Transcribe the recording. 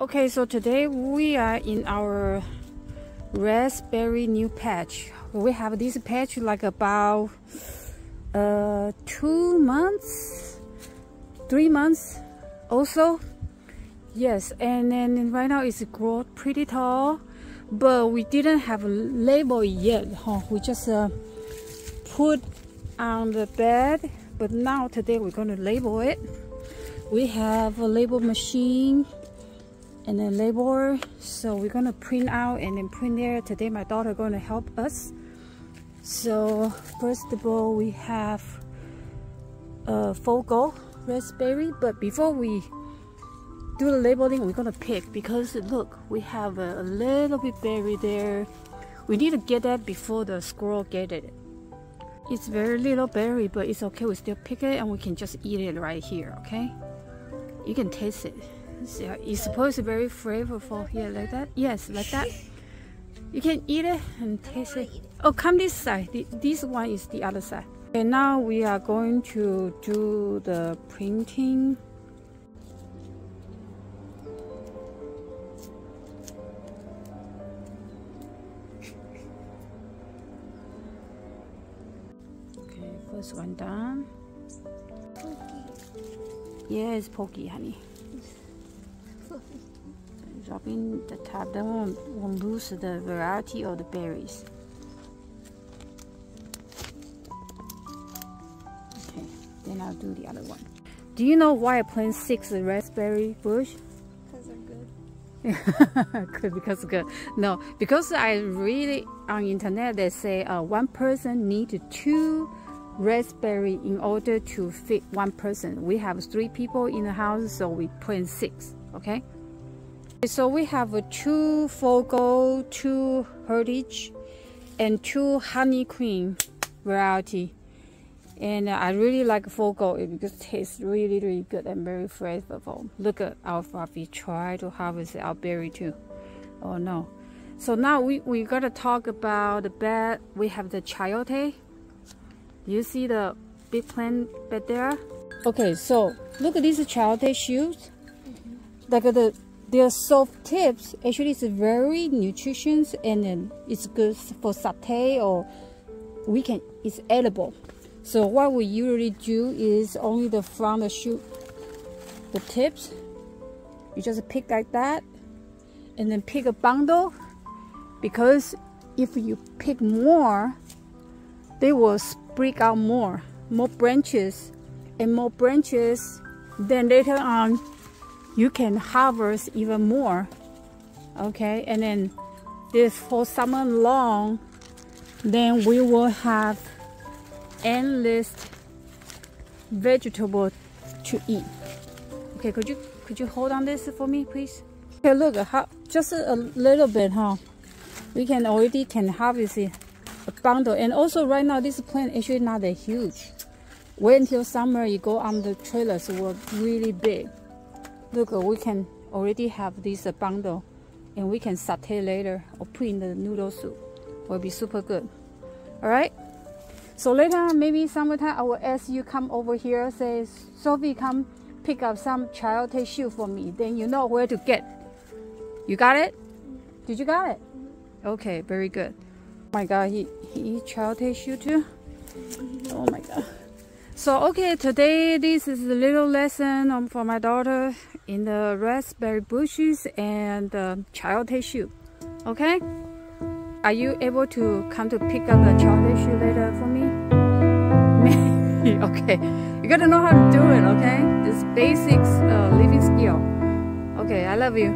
Okay, so today we are in our raspberry new patch. We have this patch like about 2 months, 3 months also. Yes, and then right now it's grown pretty tall, but we didn't have a label yet. We just put on the bed, but now today we're going to label it. We have a label machine and a labeler, so we're gonna print out and then print there. Today my daughter gonna help us. So first of all, we have a Fogo raspberry, but before we do the labeling, we're gonna pick, because look, we have a little bit berry there. We need to get that before the squirrel get it. It's very little berry, but it's okay, we still pick it and we can just eat it right here. Okay, you can taste it. So it's supposed to be very flavorful. Yeah, like that. Yes, like that. You can eat it and taste it. Oh, come this side. This one is the other side. Okay, now we are going to do the printing. Okay, first one done. Yes, pokey, honey. Dropping the top, that won't lose the variety of the berries. Okay, then I'll do the other one. Do you know why I planted 6 raspberry bush? Because they're good. Good, because good. No, because I really on internet they say one person needs 2 raspberry in order to fit one person. We have 3 people in the house, so we plant 6. Okay. So we have 2 Fogo, 2 Heritage, and 2 Honey Cream variety. And I really like Fogo because it tastes really, really good and very flavorful. Look at our Fluffy try to harvest our berry too. Oh no. So now we gotta talk about the bed. We have the Chayote. You see the big plant bed there? Okay, so look at these Chayote shoots. Like their soft tips, actually it's very nutritious, and then it's good for satay, or it's edible. So what we usually do is only the from the shoot, the tips, you just pick like that, and then pick a bundle, because if you pick more, they will spread out more branches, and more branches, then later on you can harvest even more. Okay, and then this for summer long, then we will have endless vegetable to eat. Okay, could you hold on this for me, please? Okay, look, just a little bit, we can already harvest it, a bundle. And also right now this plant actually not that huge. Wait until summer, you go on the trailers, it will really big. Look, we can already have this bundle, and we can saute later or put in the noodle soup. Will be super good. All right. So later, maybe summertime, I will ask you come over here. Say, Sophie, come pick up some Chayote shoe for me. Then you know where to get. You got it? Did you got it? Okay, very good. Oh my God, he eats Chayote shoe too. Oh my God. So okay, today this is a little lesson for my daughter in the raspberry bushes and the Chayote shoe. Okay? Are you able to come to pick up the Chayote shoe later for me? Maybe. Okay. You gotta know how to do it, okay? This basics living skill. Okay, I love you.